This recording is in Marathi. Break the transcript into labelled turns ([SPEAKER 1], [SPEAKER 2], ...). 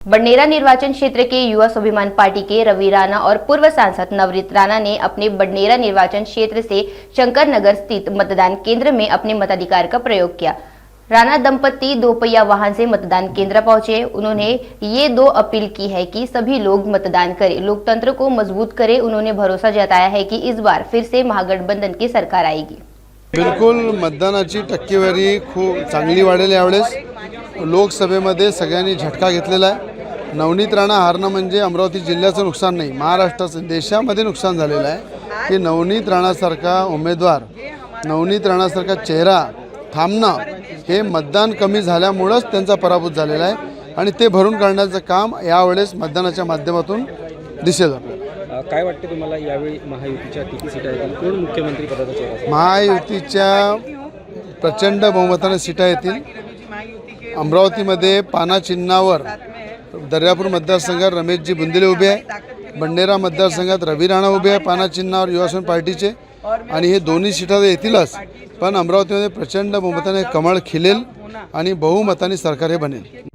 [SPEAKER 1] बडनेरा निर्वाचन क्षेत्र के युवा स्वाभिमान पार्टी के रवि राणा और पूर्व सांसद नवनीत राणा ने अपने बडनेरा निर्वाचन क्षेत्र से शंकर नगर स्थित मतदान केंद्र में अपने मताधिकार का प्रयोग किया। राणा दंपति दोपहिया वाहन से मतदान केंद्र पहुंचे। उन्होंने ये दो अपील की है कि सभी लोग मतदान करें, लोकतंत्र को मजबूत करें। उन्होंने भरोसा जताया है कि इस बार फिर से महागठबंधन की सरकार आएगी।
[SPEAKER 2] बिल्कुल मतदानाची टक्केवारी खूप चांगली वाढेल। यावेळेस लोकसभेमध्ये सगळ्यांनी झटका घेतलेला आहे। नवनीत राणा हारणं म्हणजे अमरावती जिल्ह्याचं नुकसान नाही, महाराष्ट्राचं देशामध्ये नुकसान झालेलं आहे की नवनीत राणासारखा उमेदवार, नवनीत राणासारखा चेहरा थांबणं हे मतदान कमी झाल्यामुळेच त्यांचा पराभूत झालेला आहे आणि ते भरून काढण्याचं काम यावेळेस मतदानाच्या माध्यमातून दिसेल।
[SPEAKER 3] काय वाटते तुम्हाला यावेळी महायुतीच्या किती सीटा येतील, कोण मुख्यमंत्री पदाचा चेहरा?
[SPEAKER 2] महायुतीच्या प्रचंड बहुमताने सीटा येतील। अमरावतीमध्ये पाना चिन्हावर दर्यापूर मतदारसंघात रमेशजी बुंदेले उभे आहे, बडनेरा मतदारसंघात रवि राणा उभे आहे पाना चिन्हावर युवा स्वाभिमान पार्टीचे, आणि हे दोन्ही सीटा येतीलच। पण अमरावतीमध्ये प्रचंड बहुमताने कमळ खिलेल आणि बहुमताने सरकार हे बनेल।